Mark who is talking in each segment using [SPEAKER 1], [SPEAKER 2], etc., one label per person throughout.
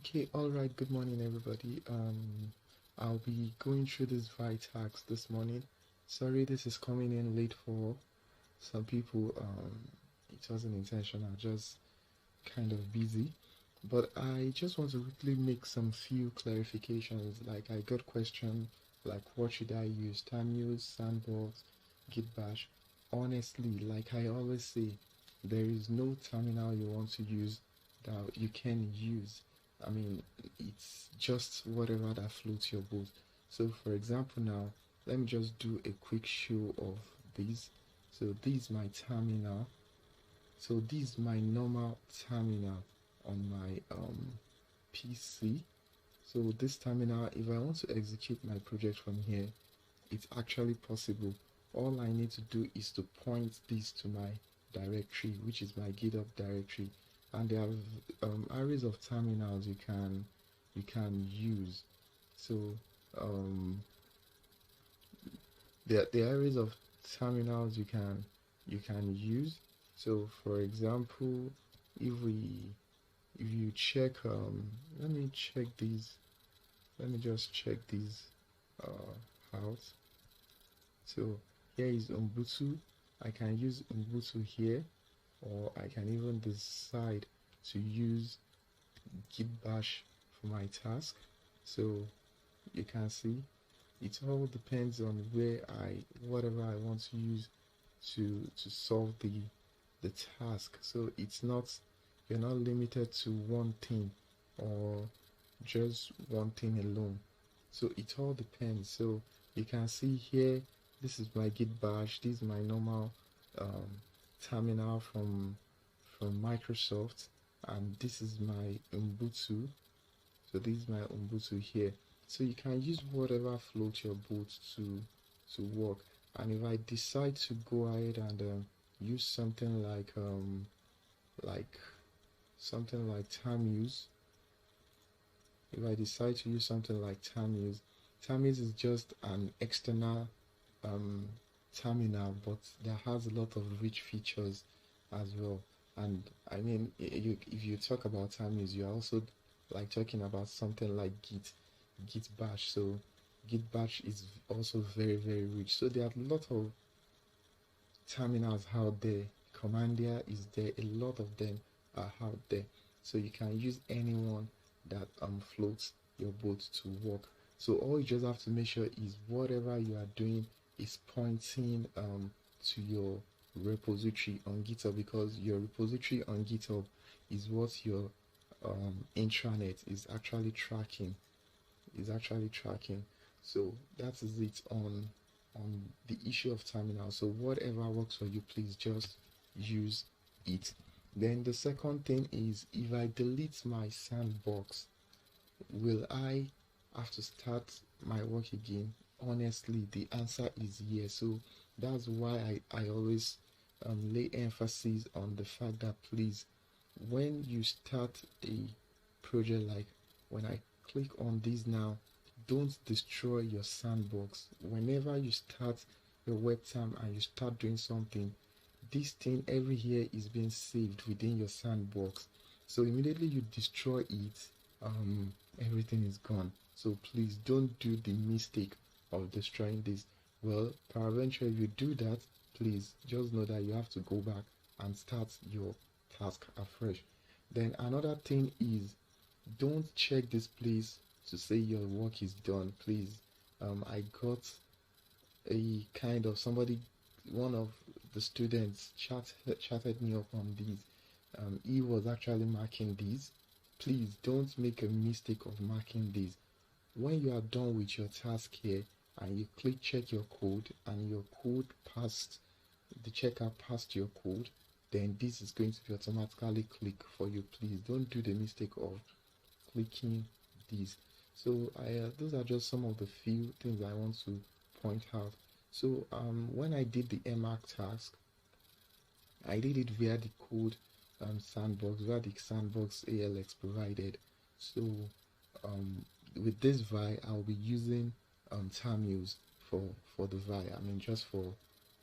[SPEAKER 1] Okay, all right. Good morning, everybody. I'll be going through this Vitax this morning. Sorry, this is coming in late for some people. It wasn't intentional, just kind of busy. But I just want to quickly make some few clarifications. Like I got question like what should I use? Tamuse, Sandbox, Git Bash. Honestly, like I always say, there is no terminal you want to use that you can use. I mean, it's just whatever that floats your boat. So for example now, let me just do a quick show of these. So this is my terminal. So this is my normal terminal on my PC. So this terminal, if I want to execute my project from here, it's actually possible. All I need to do is to point this to my directory, which is my GitHub directory, and there are arrays of terminals you can use. So um, the areas of terminals you can use. So for example, if we if you check let me check these let me just check these out. So here is Ubuntu. I can use Ubuntu here, or I can even decide to use Git Bash for my task. So you can see it all depends on whatever I want to use to solve the task. So it's not, you're not limited to one thing or just one thing alone. So it all depends. So you can see here, this is my Git Bash. This is my normal um, terminal from Microsoft, and this is my Ubuntu. So this is my Ubuntu here. So you can use whatever floats your boat to work. And if I decide to go ahead and use like something like Tamuse, if I decide to use something like Tamuse is just an external um, terminal, but that has a lot of rich features as well. And I mean, if you talk about Tamuse, you're also like talking about something like Git Bash. So Git Bash is also very very rich. So there are a lot of terminals out there. Commandia is there. A lot of them are out there. So you can use anyone that floats your boat to work. So all you just have to make sure is whatever you are doing is pointing to your repository on GitHub, because your repository on GitHub is what your intranet is actually tracking. So that is it on the issue of terminal. So whatever works for you, please just use it. Then the second thing is, if I delete my sandbox, will I have to start my work again? Honestly, the answer is yes. So that's why I always lay emphasis on the fact that, please, when you start a project, like when I click on this now, don't destroy your sandbox. Whenever you start your web time and you start doing something, this thing every year is being saved within your sandbox. So immediately you destroy it, everything is gone. So please don't do the mistake of destroying this. Well, peradventure, if you do that, please just know that you have to go back and start your task afresh. Then another thing is, don't check this place to say your work is done. Please, I got a kind of somebody, one of the students chatted me up on these. He was actually marking these. Please don't make a mistake of marking these. When you are done with your task here and you click check your code and your code passed, the checker passed your code, then this is going to be automatically click for you. Please don't do the mistake of clicking these. So those are just some of the few things I want to point out. So when I did the MARC task, I did it via the code sandbox, via the sandbox ALX provided. So with this VI, I'll be using Tamuse for the VI. I mean, just for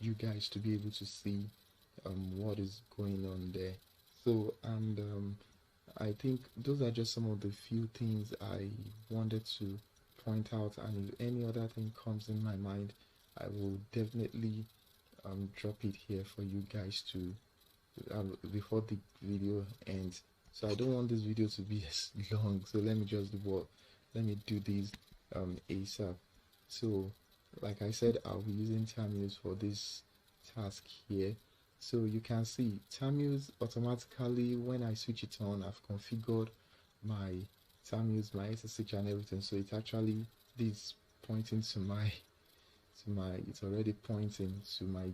[SPEAKER 1] you guys to be able to see what is going on there. So, and I think those are just some of the few things I wanted to point out, and if any other thing comes in my mind, I will definitely drop it here for you guys to before the video ends. So I don't want this video to be as long, so let me just do what let me do this ASAP. So like I said, I'll be using Terminus for this task here. So you can see Terminus automatically, when I switch it on, I've configured my Terminus, my SSH and everything, so it actually is pointing to my it's already pointing to my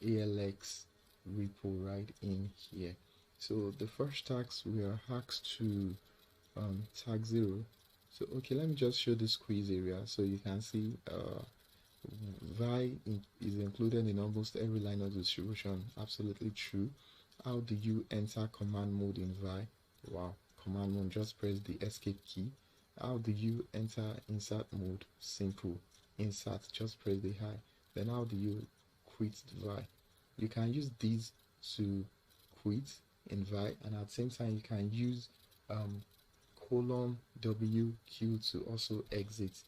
[SPEAKER 1] ALX repo right in here. So the first task, we are asked to tag 0. So okay, let me just show this quiz area. So you can see Vi is included in almost every Linux distribution. Absolutely true. How do you enter command mode in Vi? Wow, command mode, just press the escape key. How do you enter insert mode? Simple. Insert, just press the I. Then how do you quit Vi? You can use these to quit in Vi, and at the same time you can use :WQ to also exit.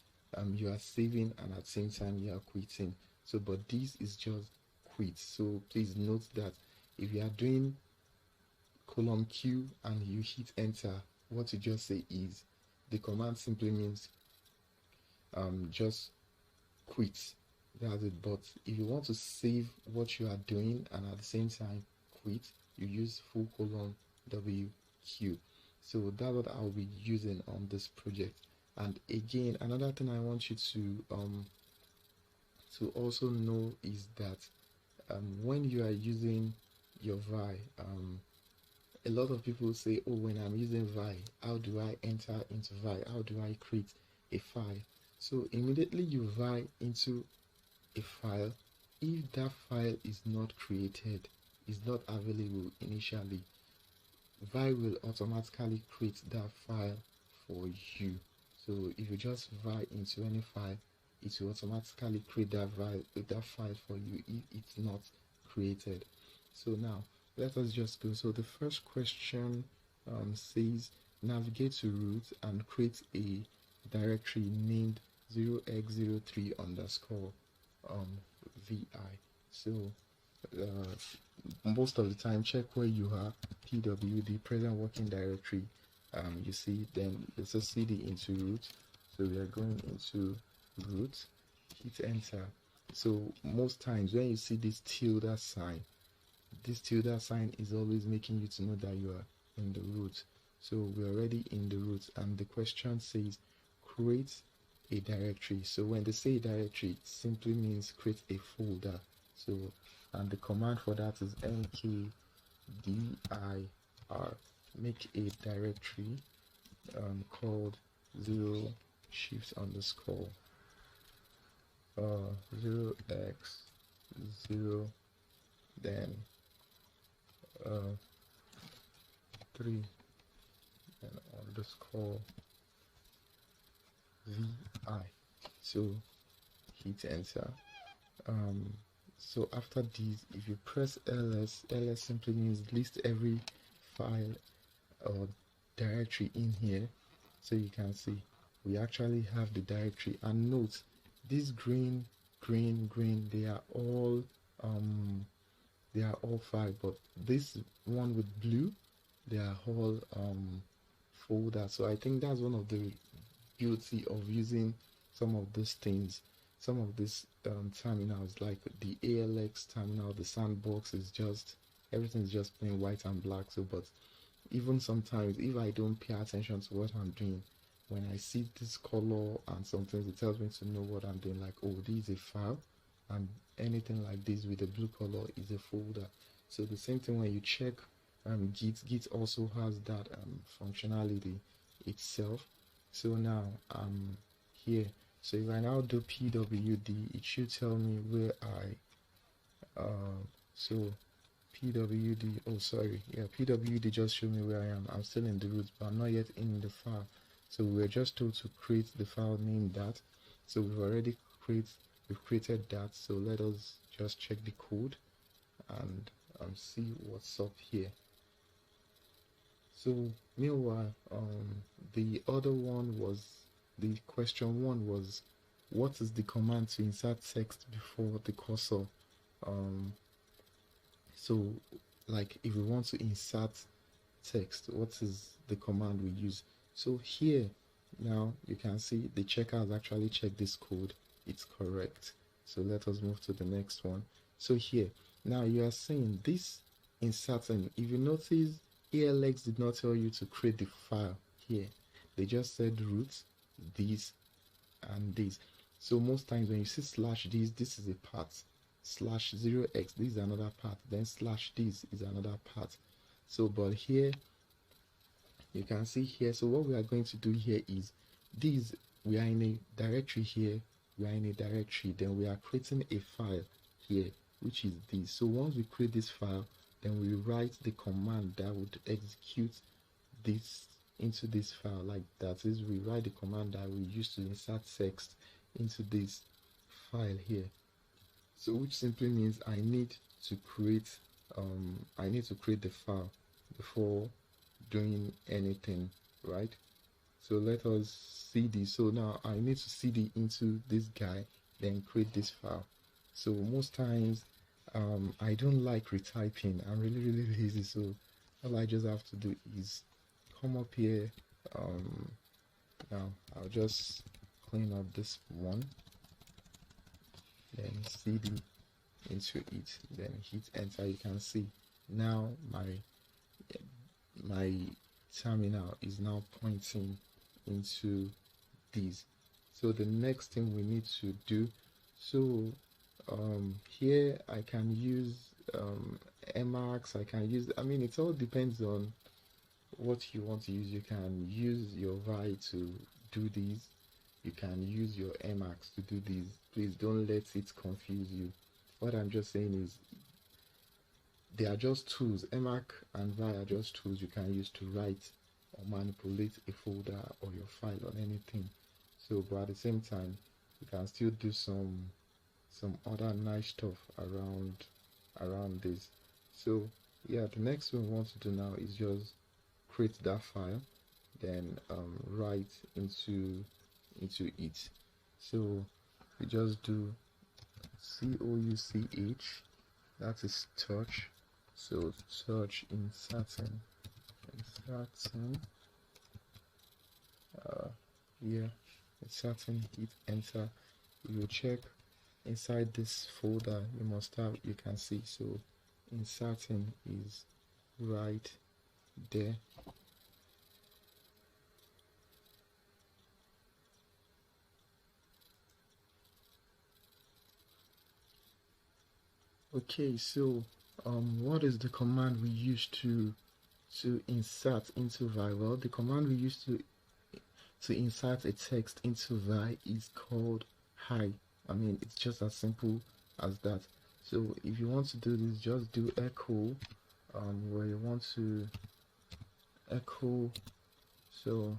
[SPEAKER 1] You are saving and at the same time you are quitting. So but this is just quit. So please note that if you are doing :Q and you hit enter, what you just say is the command simply means just quit. That's it. But if you want to save what you are doing and at the same time quit, you use :WQ. So that's what I'll be using on this project. And again, another thing I want you to also know is that when you are using your Vi, a lot of people say, oh, when I'm using Vi, how do I enter into Vi? How do I create a file? So immediately you Vi into a file. If that file is not created, is not available initially, Vi will automatically create that file for you. So if you just Vi into any file, it will automatically create that file for you if it's not created. So now let us just go. So the first question says navigate to root and create a directory named 0x03 underscore vi. So most of the time, check where you are, pwd present working directory. You see, then let's just cd into root. So we are going into root, hit enter. So most times when you see this tilde sign, this tilde sign is always making you to know that you are in the root. So we're already in the root, and the question says create a directory. So when they say directory, it simply means create a folder. So and the command for that is mkdir, make a directory called 0shift underscore 0x0 then 3 and underscore vi. So hit enter. So after this, if you press ls simply means list every file or directory in here. So you can see we actually have the directory, and note this green, they are all 5, but this one with blue, they are all folder. So I think that's one of the beauty of using some of these things, some of these terminals, like the ALX terminal, the sandbox is just, everything is just plain white and black. So but even sometimes if I don't pay attention to what I'm doing, when I see this color and sometimes it tells me to know what I'm doing, like, oh, this is a file, and anything like this with a blue color is a folder. So the same thing when you check Git also has that functionality itself. So now I'm here. So if I now do pwd, it should tell me where so pwd, oh sorry, yeah, pwd just showed me where I am. I'm still in the root, but I'm not yet in the file. So we're just told to create the file named that. So we've created that. So let us just check the code and see what's up here. So meanwhile, the other one was, the question one was, what is the command to insert text before the cursor? Um, so like if we want to insert text, what is the command we use? So here now you can see the checker has actually checked this code. It's correct. So let us move to the next one. So here now you are seeing this inserting. If you notice, ELX did not tell you to create the file here. They just said root, this and this. So most times when you see slash this is a part, slash 0x, this is another part, then slash this is another part. So but here you can see here, so what we are going to do here is this, we are in a directory here, we are in a directory, then we are creating a file here, which is this. So once we create this file, then we write the command that would execute this into this file. Like that is, we write the command that we use to insert text into this file here. So which simply means I need to create the file before doing anything, right? So let us cd. So now I need to cd into this guy, then create this file. So most times I don't like retyping. I'm really lazy, so all I just have to do is come up here. Now I'll just clean up this one, then cd into it, then hit enter. You can see now my terminal is now pointing into this. So the next thing we need to do, so here I can use Emacs, I can use, I mean, it all depends on what you want to use. You can use your Vi to do this, you can use your Emacs to do this. Please don't let it confuse you. What I'm just saying is they are just tools. Emacs and Vi are just tools you can use to write or manipulate a folder or your file on anything. So but at the same time you can still do some other nice stuff around this. So yeah, the next thing we want to do now is just create that file, then write into it. So we just do couch, that is touch. So touch inserting yeah, inserting, hit enter. You will check inside this folder, you must have, you can see, so inserting is right there. Okay, so what is the command we use to insert into Vi? Well, the command we use to insert a text into Vi is called hi. I mean, it's just as simple as that. So if you want to do this, just do echo where you want to echo, so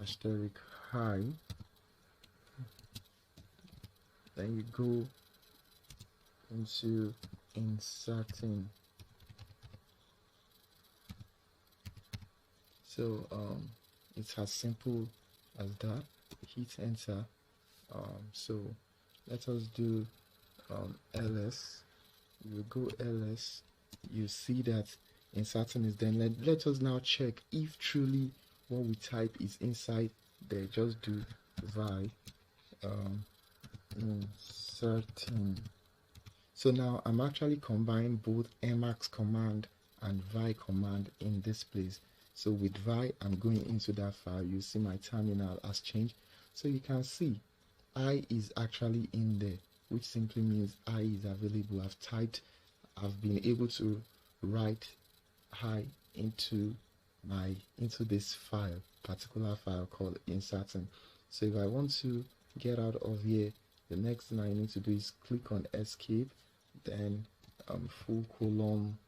[SPEAKER 1] asterisk hi, then you go into inserting. So it's as simple as that. Hit enter. So let us do ls. You go ls, you see that inserting is then. Let us now check if truly what we type is inside there. Just do Vi inserting. So now I'm actually combining both Emacs command and Vi command in this place. So with Vi, I'm going into that file. You see my terminal has changed. So you can see I is actually in there, which simply means I is available. I've been able to write hi into this file, particular file called inserting. So if I want to get out of here, the next thing I need to do is click on escape, then full colon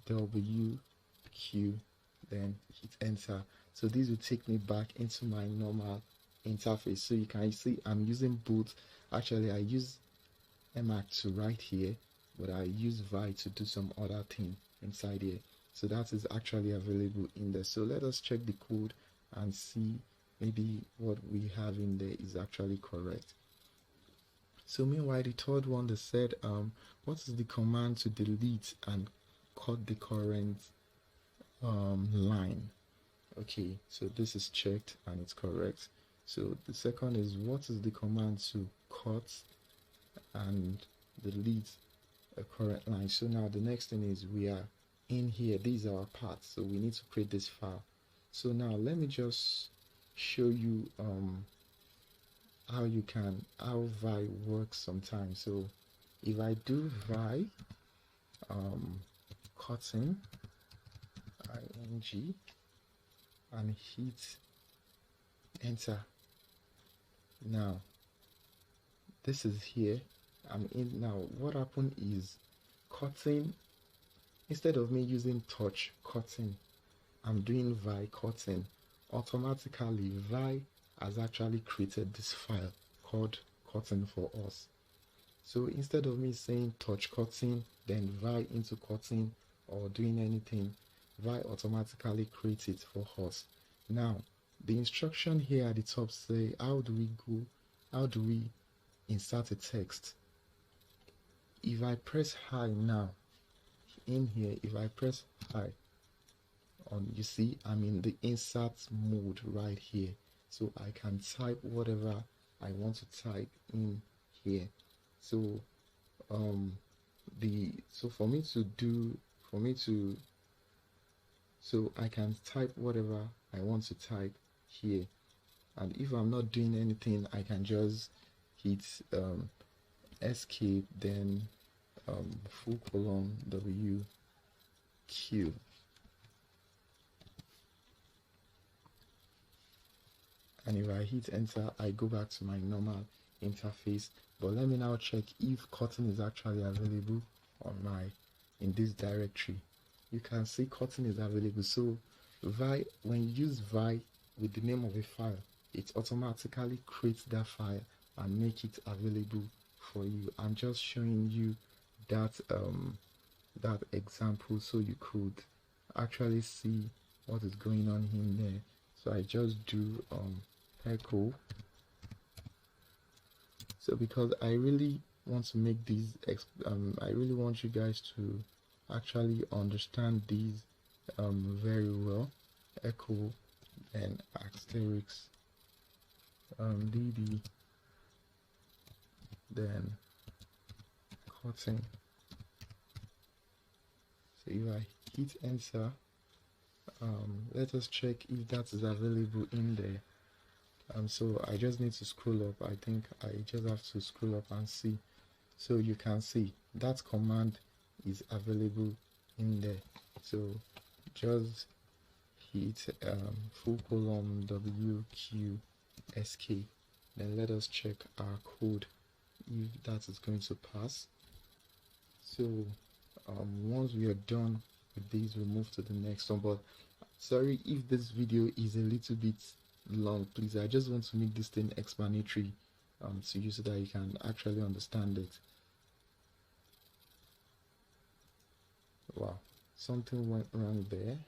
[SPEAKER 1] WQ, then hit enter. So this will take me back into my normal interface. So you can see I'm using both. Actually, I use Emacs to write here, but I use Vi to do some other thing inside here. So that is actually available in there. So let us check the code and see maybe what we have in there is actually correct. So meanwhile, the third one, they said, what is the command to delete and cut the current line? Okay, so this is checked and it's correct. So the second is, what is the command to cut and delete a current line? So now the next thing is, we are in here, these are our paths, so we need to create this file. So now let me just show you how Vi works sometimes. So if I do Vi cutting ing and hit enter, now this is here, I'm in. Now what happened is, cutting, instead of me using touch cutting, I'm doing Vi cutting. Automatically Vi has actually created this file called cutting for us. So instead of me saying touch cutting then Vi into cutting or doing anything, Vi automatically creates it for us. Now the instruction here at the top say, how do we insert a text? If I press high now in here, if I press high on, you see I'm in the insert mode right here, so I can type whatever I want to type in here. So so I can type whatever I want to type here, and if I'm not doing anything, I can just hit escape, then full colon WQ. And if I hit enter, I go back to my normal interface. But let me now check if cutting is actually available on in this directory. You can see cutting is available. So Vi, when you use Vi with the name of a file, it automatically creates that file and make it available for you. I'm just showing you that that example so you could actually see what is going on in there. So I just do echo. So because I really want to make these I really want you guys to actually understand these very well. Echo and asterisk dd, then cutting. So if I hit enter, let us check if that is available in there. So I just need to scroll up. I think I just have to scroll up and see. So you can see that command is available in there. So just hit full colon WQ escape. Then let us check our code if that is going to pass. So once we are done with this, we'll move to the next one. But sorry if this video is a little bit long, please, I just want to make this thing explanatory to you so that you can actually understand it. Wow, something went wrong there.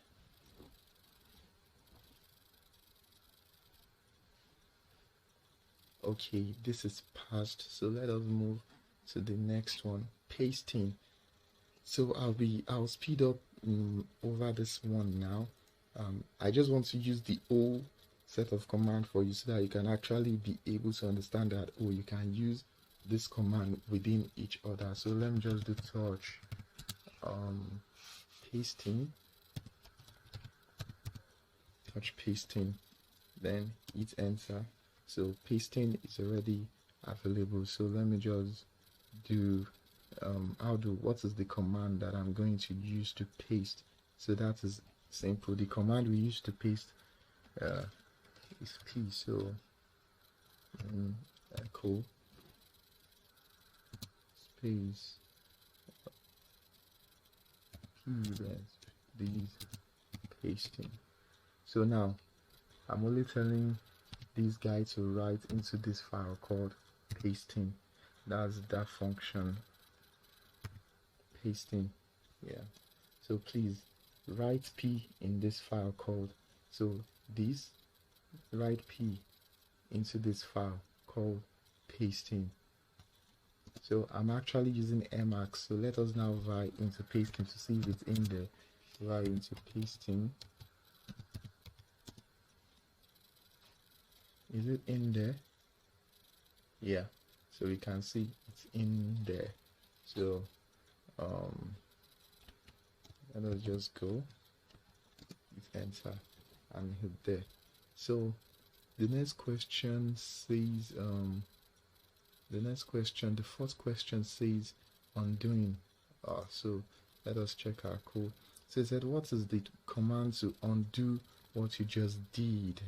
[SPEAKER 1] Okay, this is passed, so let us move to the next one, pasting. So I'll speed up over this one now. I just want to use the whole set of command for you so that you can actually be able to understand that, oh, you can use this command within each other. So let me just do touch pasting, then hit enter. So pasting is already available. So let me just do what is the command that I'm going to use to paste. So that is simple. The command we use to paste is p. So echo space p, these pasting. So now I'm only telling this guy to write into this file called pasting. That's that function, pasting. Yeah, so please write P in this file called, so this, write P into this file called pasting. So I'm actually using Emacs, so let us now write into pasting to see if it's in there. Write into pasting. Is it in there? Yeah, so we can see it's in there. So let us just go, hit enter and hit there. So the next question says the first question says undoing. So let us check our code. So it said, what is the command to undo what you just did?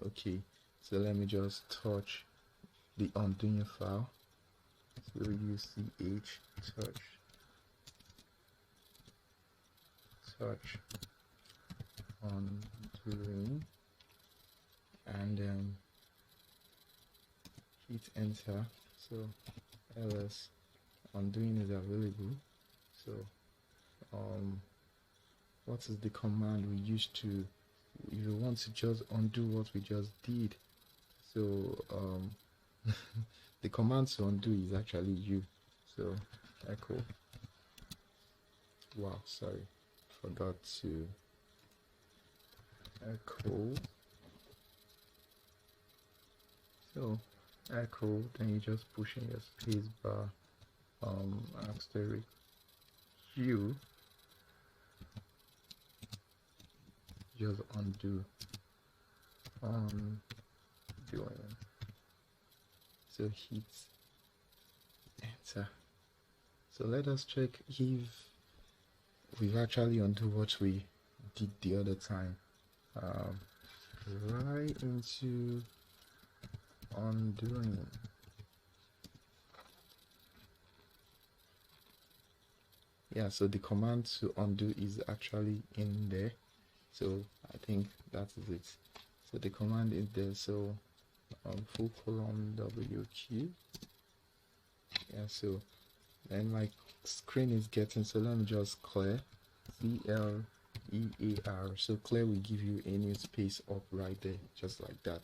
[SPEAKER 1] Okay, so let me just touch the undoing file. So use touch undoing and hit enter. So ls undoing is available. So what is the command we used to, if you want to just undo what we just did? So the command to undo is actually u. So echo, wow, sorry, forgot to echo. So echo, then you just push in your space bar, asterisk u, just undo, undoing. So hit enter. So let us check if we've actually undo what we did the other time. Right into undoing. Yeah, so the command to undo is actually in there. So I think that is it. So the command is there. So full colon WQ. Yeah, so then my screen is getting, so let me just clear, CLEAR. So clear will give you a new space up right there, just like that.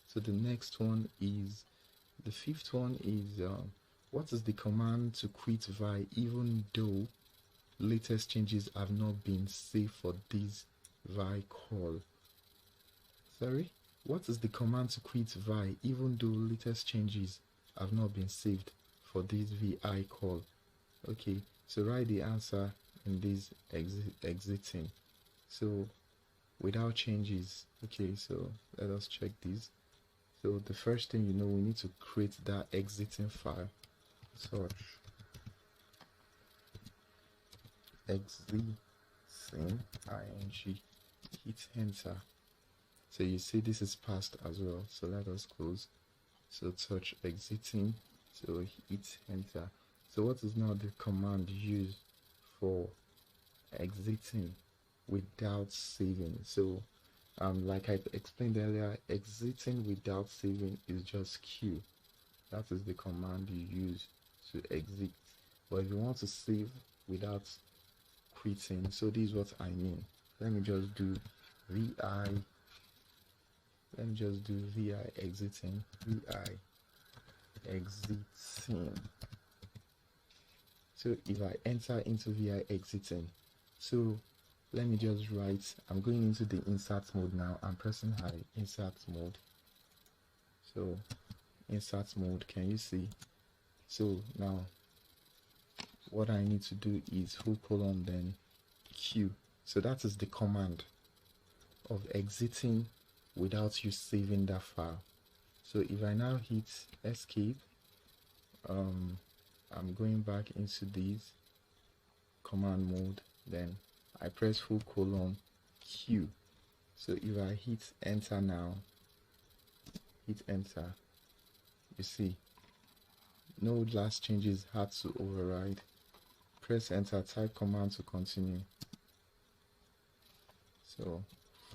[SPEAKER 1] So the next one is, the fifth one is, what is the command to quit Vi even though latest changes have not been saved for this Vi call? Sorry, what is the command to quit Vi even though latest changes have not been saved for this VI call? Okay, so write the answer in this exiting. So without changes. Okay, so let us check this. So the first thing, we need to create that exiting file. Search exiting ing, hit enter. So you see this is passed as well. So let us close. So touch exiting. So hit enter. So what is now the command used for exiting without saving? So like I explained earlier, exiting without saving is just Q. That is the command you use to exit. But if you want to save without quitting, so this is what I mean. Let me just do VI. Let me just do VI exiting. VI exiting. So if I enter into VI exiting, so let me just write, I'm going into the insert mode now. I'm pressing high, insert mode. So insert mode, can you see? So now what I need to do is full colon then Q. So that is the command of exiting without you saving that file. So if I now hit escape, I'm going back into this command mode, then I press full colon Q. So if I hit enter now, hit enter, you see no last changes had to override. Press enter, type command to continue. So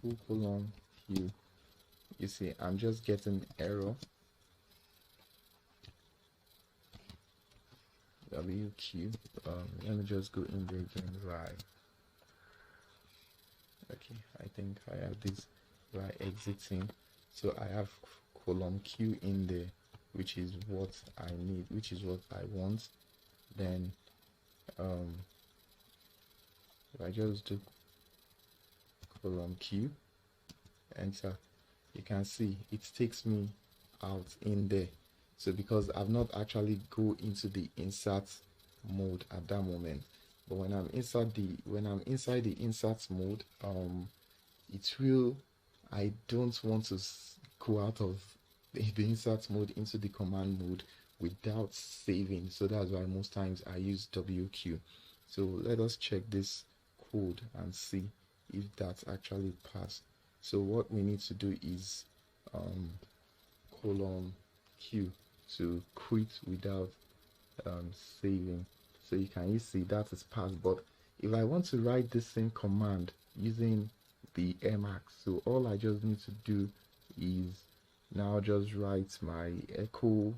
[SPEAKER 1] full colon Q, you see I'm just getting error. WQ, let me just go in there again, right? Okay, I think I have this by exiting. So I have column Q in there, which is what I need, which is what I want. Then if I just do column Q, enter, you can see it takes me out in there. So because I've not actually go into the insert mode at that moment, but when I'm inside the insert mode, it will, I don't want to go out of the insert mode into the command mode without saving. So that's why most times I use WQ. So let us check this code and see if that's actually passed. So what we need to do is column Q to quit without saving. So you see that is passed. But if I want to write this same command using the Emacs, so all I just need to do is now just write my echo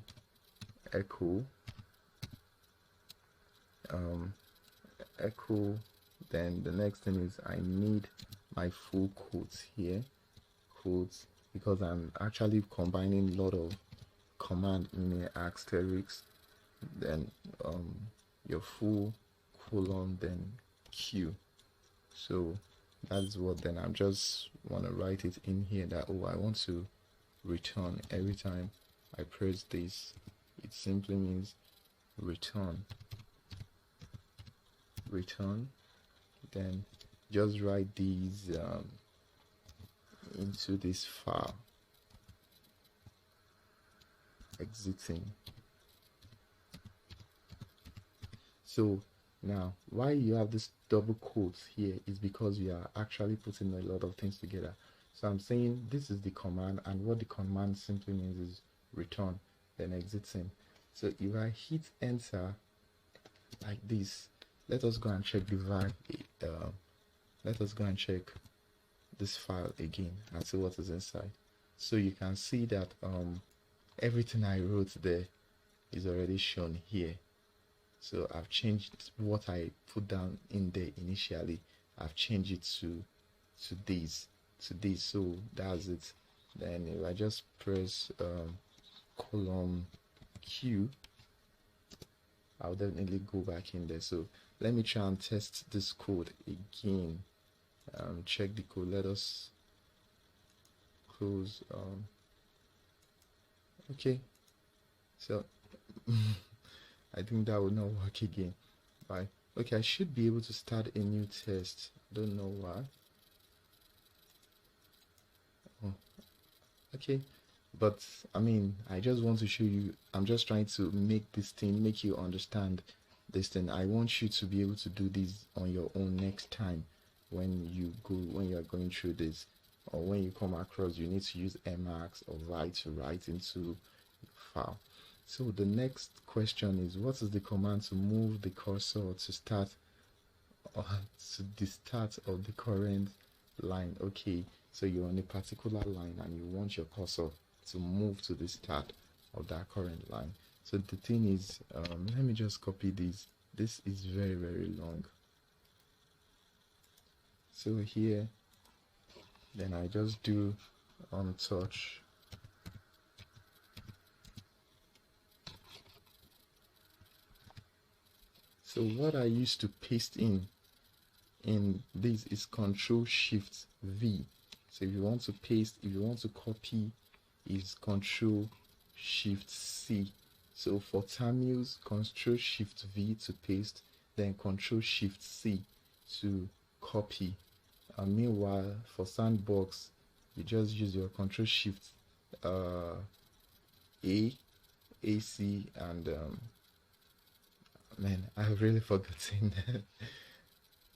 [SPEAKER 1] then the next thing is I need my full quotes here, quotes, because I'm actually combining a lot of command in a asterisk, then your full colon, then Q. So that's what, then I'm just want to write it in here that, oh, I want to return every time I press this. It simply means return, then just write these into this file, exiting. So now why you have this double quotes here is because you are actually putting a lot of things together. So I'm saying this is the command, and what the command simply means is return, then exiting. So if I hit enter like this, let us go and check the var. Let us go and check this file again and see what is inside. So you can see that everything I wrote there is already shown here. So I've changed what I put down in there initially. I've changed it to this. So that's it. Then if I just press column Q, I'll definitely go back in there. So let me try and test this code again. Check the code. Let us close. Okay, so I think that will not work again. Right. Okay, I should be able to start a new test. Don't know why. Oh, okay, but I mean, I just want to show you. I'm just trying to make this thing, make you understand this thing. I want you to be able to do this on your own next time when you are going through this, or when you come across you need to use Emacs or write to write into your file. So the next question is, what is the command to move the cursor to start or to the start of the current line? Okay, so you're on a particular line and you want your cursor to move to the start of that current line. So the thing is, let me just copy this. This is very, very long. So here, then I just do touch. So what I used to paste in this is Control Shift V. So if you want to paste, if you want to copy, is Control Shift C. So for Tamils, Control Shift V to paste, then Control Shift C to copy. Meanwhile, for Sandbox, you just use your Control Shift AC, and man, I've really forgotten that.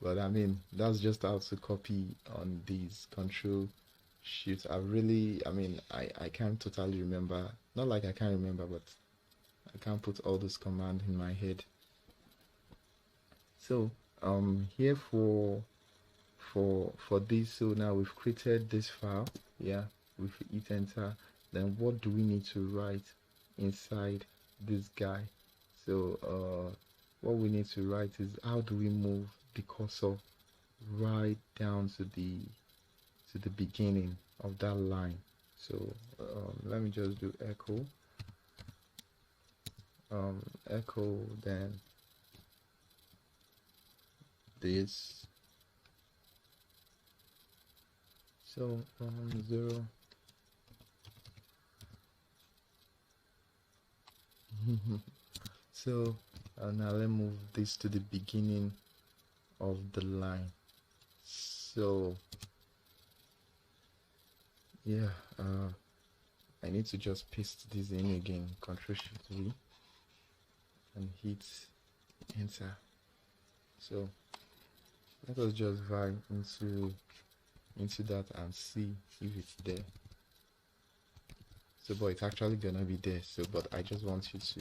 [SPEAKER 1] But I mean, that's just how to copy on these Control Shift. I mean, I can't totally remember. Not like I can't remember, but I can't put all this command in my head. So here for this, so now we've created this file. Yeah, we've hit enter. Then what do we need to write inside this guy? So what we need to write is, how do we move the cursor right down to the beginning of that line. So let me just do echo, echo, then this. So 0. So now let's move this to the beginning of the line. So yeah, I need to just paste this in again, Ctrl+Shift+V, and hit enter. So let us just vibe into that and see if it's there. So but it's actually gonna be there, so but I just want you to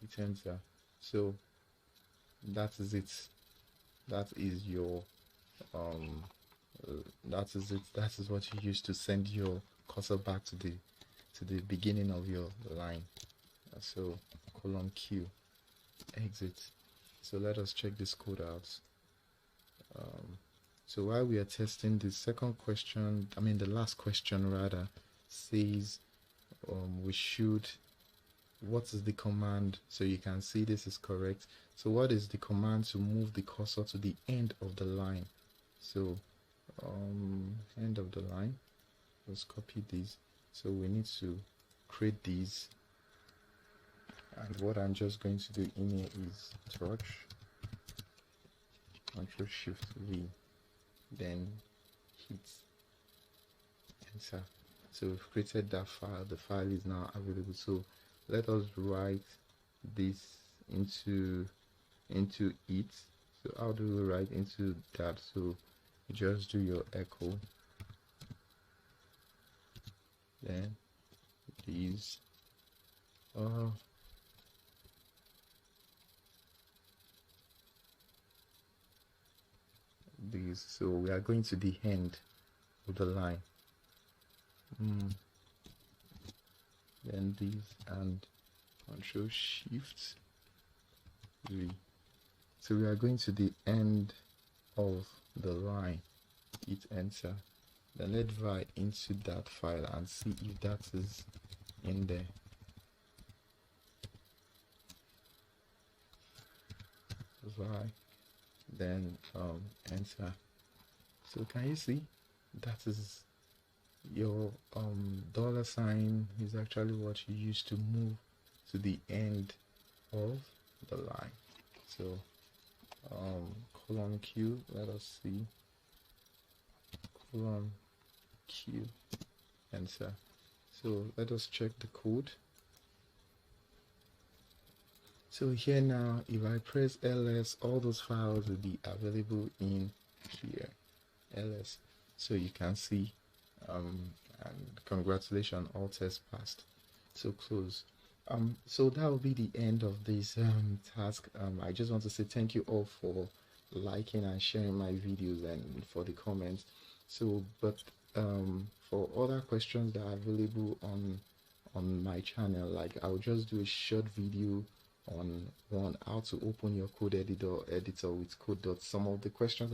[SPEAKER 1] hit enter. So that is it. That is your that is it. That is what you use to send your cursor back to the beginning of your line. So :Q, exit. So let us check this code out. So while we are testing, the second question, I mean the last question rather, says we should, what is the command? So you can see this is correct. So what is the command to move the cursor to the end of the line? So end of the line, let's copy this. So we need to create these, and what I'm just going to do in here is touch, Ctrl+Shift+V, then hit enter. So we've created that file. The file is now available. So let us write this into it. So how do we write into that? So you just do your echo, then these these. So we are going to the end of the line, then these, and Ctrl+Shift+V. So we are going to the end of the line, hit enter. Then let's write into that file and see if that is in there. Right, then enter. So can you see that is your $sign is actually what you use to move to the end of the line. So :Q, let us see, :Q, enter. So let us check the code. So here now, if I press LS, all those files will be available in here, LS. So you can see, and congratulations, all tests passed. So close. So that will be the end of this task. I just want to say thank you all for liking and sharing my videos and for the comments. So, but for other questions that are available on my channel, like I'll just do a short video on how to open your code editor with code. Some of the questions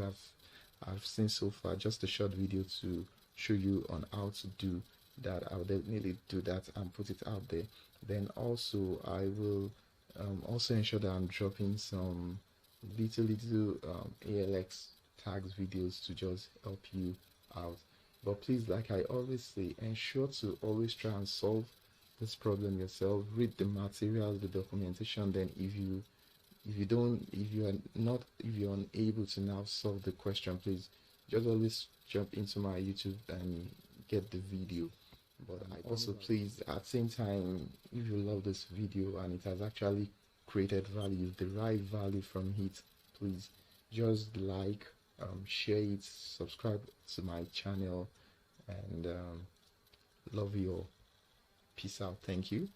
[SPEAKER 1] I've seen so far, just a short video to show you on how to do that. I'll definitely do that and put it out there. Then also I will also ensure that I'm dropping some little ALX tags videos to just help you out. But please, like I always say, ensure to always try and solve this problem yourself. Read the materials, the documentation. Then if you're unable to now solve the question, please just always jump into my YouTube and get the video. But also please, at the same time, if you love this video and it has actually created value, derived value from it, please just like, share it, subscribe to my channel, and love you all. Peace out. Thank you.